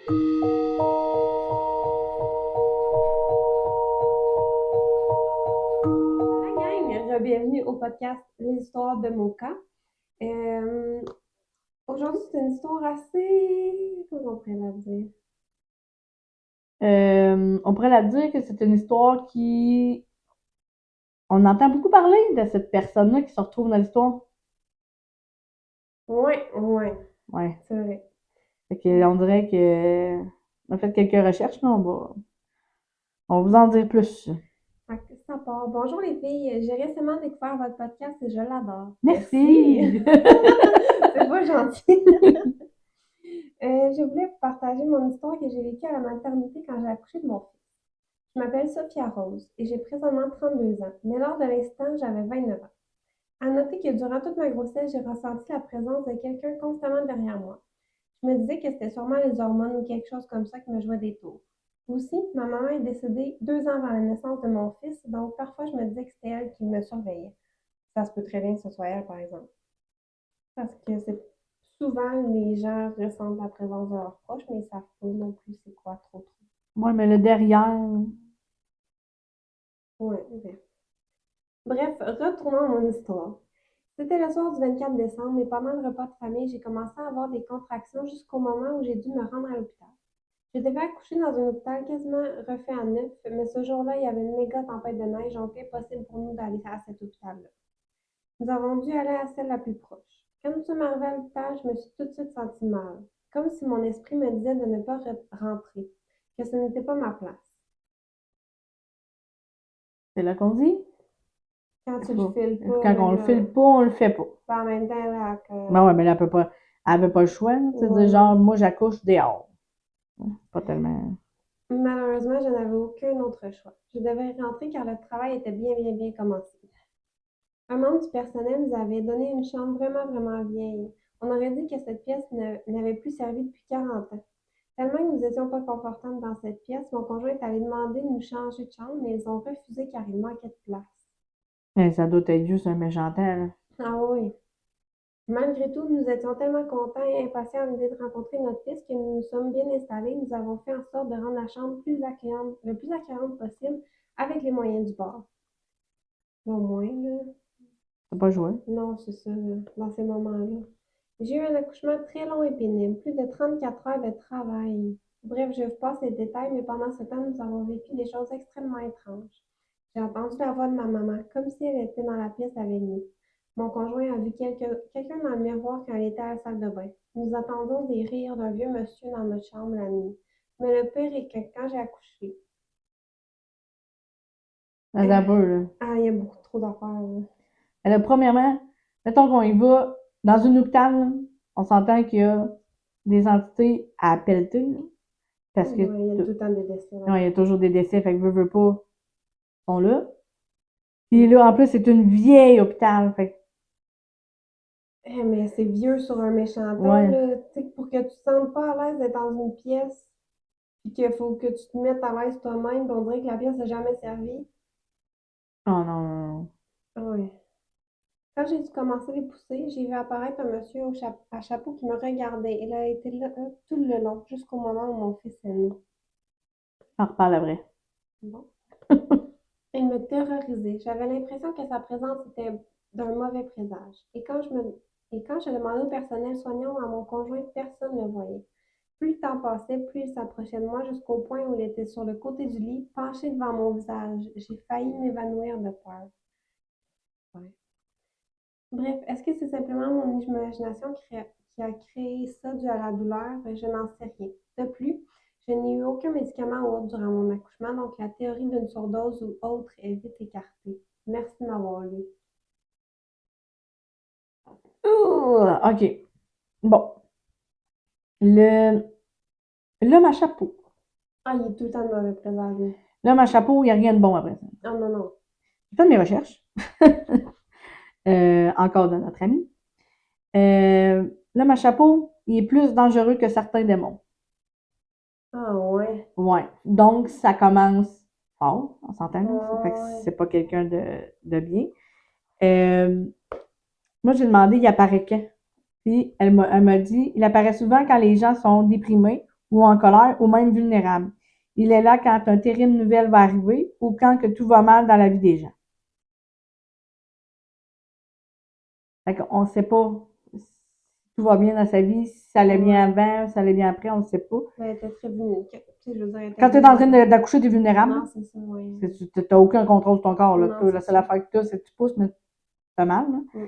Hi gang, bienvenue au podcast Les histoires de Mocha. Euh, Aujourd'hui, c'est une histoire assez... Comment on pourrait la dire? On pourrait la dire que c'est une histoire qui... On entend beaucoup parler de cette personne-là qui se retrouve dans l'histoire. Ouais, ouais, Ouais. c'est vrai. Fait que, on dirait que... On a fait quelques recherches, mais on va vous en dire plus. Fait que ça part. Bonjour les filles, j'ai récemment découvert votre podcast et je l'adore. Merci! Merci! C'est pas gentil. Je voulais vous partager mon histoire que j'ai vécue à la maternité quand j'ai accouché de mon fils. Je m'appelle Sophia Rose et j'ai présentement 32 ans, mais lors de l'instant, j'avais 29 ans. À noter que durant toute ma grossesse, j'ai ressenti la présence de quelqu'un constamment derrière moi. Je me disais que c'était sûrement les hormones ou quelque chose comme ça qui me jouait des tours. Aussi, ma maman est décédée 2 ans avant la naissance de mon fils, donc parfois je me disais que c'était elle qui me surveillait. Ça se peut très bien que ce soit elle, par exemple. Parce que c'est souvent les gens ressentent la présence de leurs proches, mais ils savent pas non plus c'est quoi trop. Ouais, mais le derrière... Ouais, bref. Bref, retournons à mon histoire. C'était le soir du 24 décembre et pendant le repas de famille, j'ai commencé à avoir des contractions jusqu'au moment où j'ai dû me rendre à l'hôpital. Je devais accoucher dans un hôpital quasiment refait à neuf, mais ce jour-là, il y avait une méga tempête de neige, donc impossible pour nous d'aller à cet hôpital-là. Nous avons dû aller à celle la plus proche. Quand nous sommes arrivés à l'hôpital, je me suis tout de suite sentie mal, comme si mon esprit me disait de ne pas rentrer, que ce n'était pas ma place. C'est là qu'on dit. Quand Il tu le faut... files pas, Quand mais on le là, file pas, on le fait pas. pas en même temps, là, Ben que... ouais, mais là, elle avait pas le choix. Tu sais, Ouais, dire non. genre, moi, j'accouche dehors. Pas tellement... Malheureusement, je n'avais aucun autre choix. Je devais rentrer car le travail était bien commencé. Un membre du personnel nous avait donné une chambre vraiment vieille. On aurait dit que cette pièce n'avait plus servi depuis 40 ans. Tellement que nous étions pas confortables dans cette pièce, mon conjoint est allé demander de nous changer de chambre, mais ils ont refusé car il manquait de place. Ça doit être juste un méchant temps, là. Ah oui. Malgré tout, nous étions tellement contents et impatients à l'idée de rencontrer notre fils que nous nous sommes bien installés. Nous avons fait en sorte de rendre la chambre le plus accueillante possible avec les moyens du bord. Au moins, là. T'as pas joué. Non, c'est ça, là, dans ces moments-là. J'ai eu un accouchement très long et pénible, plus de 34 heures de travail. Bref, je vous passe les détails, mais pendant ce temps, nous avons vécu des choses extrêmement étranges. J'ai entendu la voix de ma maman, comme si elle était dans la pièce avec nous. Mon conjoint a vu quelqu'un dans le miroir quand elle était à la salle de bain. Nous entendons des rires d'un vieux monsieur dans notre chambre la nuit. Mais le pire est que quand j'ai accouché, Attends un peu, là. il y a beaucoup trop d'affaires, là. Alors, premièrement, mettons qu'on y va dans une hôpital, là, on s'entend qu'il y a des entités à pelleter, là, parce que Ouais, il y a tout le temps des décès ouais, il y là-bas. a toujours des décès, fait que veut pas, ils sont là. Puis Mm. là, en plus, c'est une vieille hôpital, fait que, Mais c'est vieux sur un méchant temps, ouais. là. Tu sais, pour que tu te sentes pas à l'aise d'être dans une pièce, puis qu'il faut que tu te mettes à l'aise toi-même, puis on dirait que la pièce n'a jamais servi. Oh non, non, non. Ah ouais. Quand j'ai dû commencer les pousser, j'ai vu apparaître un monsieur à chapeau qui me regardait. Il a été là tout le long, jusqu'au moment où mon fils est né. On reparle après. Bon. Il me terrorisait. J'avais l'impression que sa présence était d'un mauvais présage. Et quand je demandais au personnel soignant ou à mon conjoint, personne ne voyait. Plus le temps passait, plus il s'approchait de moi jusqu'au point où il était sur le côté du lit, penché devant mon visage. J'ai failli m'évanouir de peur. Ouais. Bref, est-ce que c'est simplement mon imagination qui a créé ça dû à la douleur? Je n'en sais rien. De plus, je n'ai eu aucun médicament ou autre durant mon accouchement, donc la théorie d'une surdose ou autre est vite écartée. Merci de m'avoir lu. Ouh, OK. Bon. Le, l'homme à chapeau. Ah, il est tout le temps de mauvais présage, lui. L'homme à chapeau, il n'y a rien de bon après ça. Ah non, non. J'ai fait mes recherches. Encore de notre ami. L'homme à chapeau, il est plus dangereux que certains démons. Ah ouais. Ouais. Donc, ça commence fort, on s'entend. Là. Ça fait que Ouais. c'est pas quelqu'un de bien. Euh, Moi, j'ai demandé, il apparaît quand? Puis, elle m'a dit, il apparaît souvent quand les gens sont déprimés ou en colère ou même vulnérable. Il est là quand une terrible nouvelle va arriver ou quand que tout va mal dans la vie des gens. Fait qu'on ne sait pas si tout va bien dans sa vie, si ça allait bien avant, si ça allait bien après, on ne sait pas. Mais elle était très vulnérable. Tu sais, je veux dire, elle était Quand tu es en train vulnérable. d'accoucher, tu es vulnérable. Non, c'est ça, oui. Tu n'as aucun contrôle sur ton corps. Là. Non, La c'est seule ça. affaire que tu as, c'est que tu pousses, mais tu as mal. Là. Mm.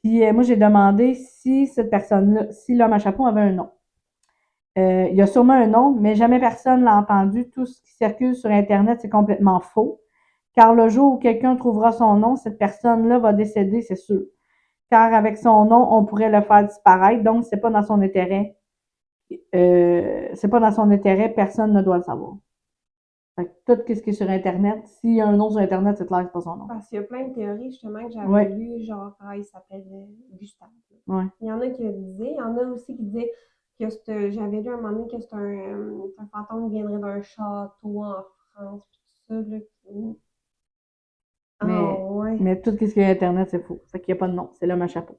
Puis moi, j'ai demandé si cette personne-là, si l'homme à chapeau avait un nom. Il y a sûrement un nom, mais jamais personne l'a entendu. Tout ce qui circule sur Internet, c'est complètement faux. Car le jour où quelqu'un trouvera son nom, cette personne-là va décéder, c'est sûr. Car avec son nom, on pourrait le faire disparaître, donc c'est pas dans son intérêt. C'est pas dans son intérêt, personne ne doit le savoir. Fait que tout ce qui est sur Internet, s'il y a un nom sur Internet, c'est clair que c'est pas son nom. Parce qu'il y a plein de théories, justement, que j'avais Ouais. lues, genre, il s'appelle Gustave. Ouais. Il y en a qui le disaient, il y en a aussi qui disaient que j'avais lu un moment donné que c'est un fantôme qui viendrait d'un château en France, pis tout ça, là. Mais, ouais. mais tout ce qui est Internet, c'est faux. Fait qu'il n'y a pas de nom. C'est l'homme à chapeau.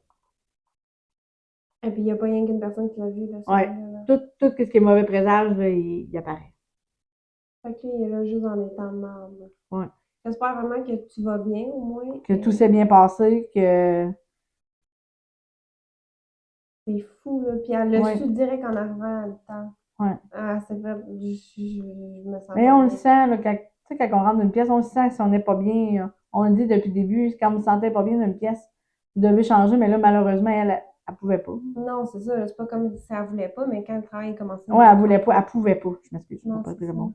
Et puis, il n'y a pas rien qu'une personne qui l'a vu, là. Ouais. Tout ce qui est mauvais présage, là, il apparaît. Fait que il est là juste en étant de marde. Ouais. J'espère vraiment que tu vas bien, au moins. Que tout s'est bien passé, que... C'est fou, là. Puis elle l'a Ouais. su direct en arrivant à le temps. Ouais. Ah, c'est vrai, je me sens Mais pas on le bien. sent, là, quand on rentre dans une pièce, on le sent si on n'est pas bien. On le dit depuis le début, quand vous ne sentez pas bien dans une pièce, vous devez changer, mais là, malheureusement, elle pouvait pas. Non, c'est ça. C'est pas comme si elle voulait pas, mais quand le travail commençait. Ouais, elle voulait pas, elle pouvait pas. Je m'excuse, je Non, peux pas c'est dire le ça. mot.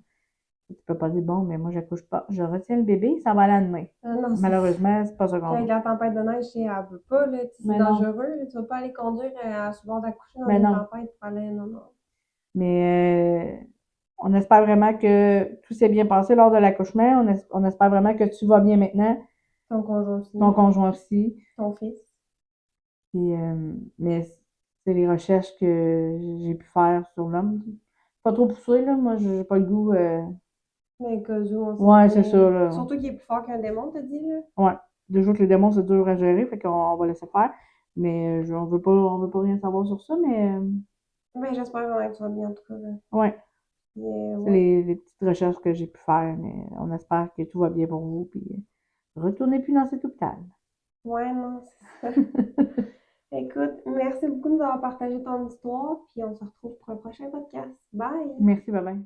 Tu peux pas dire, bon, mais moi, j'accouche pas. Je retiens le bébé, ça va aller demain. Non, Malheureusement, c'est pas ça qu'on Puis avec veut. la tempête de neige, elle veut pas, là. C'est Mais non. dangereux. Là. Tu vas pas aller conduire à ce bord d'accoucher dans Mais une non. tempête pour aller. Non, non. Mais on espère vraiment que tout s'est bien passé lors de l'accouchement. On espère vraiment que tu vas bien maintenant. Ton conjoint aussi. Ton conjoint aussi. Ton fils. Puis, mais c'est les recherches que j'ai pu faire sur l'homme. Pas trop poussé, là. Moi, j'ai pas le goût. Mais Kazu, on sait Ouais, rien. c'est ça, là. Surtout qu'il est plus fort qu'un démon, t'as dit, là. Ouais. Déjà que les démons, c'est dur à gérer, fait qu'on va laisser faire. Mais on veut pas rien savoir sur ça, mais Ben, j'espère vraiment que tu vas bien, en tout cas, là. ouais. Puis, C'est ouais. les petites recherches que j'ai pu faire, mais on espère que tout va bien pour vous, puis retournez plus dans cet hôpital. Ouais, non, c'est ça. Écoute, merci beaucoup de nous avoir partagé ton histoire, puis on se retrouve pour un prochain podcast. Bye! Merci, bye bye.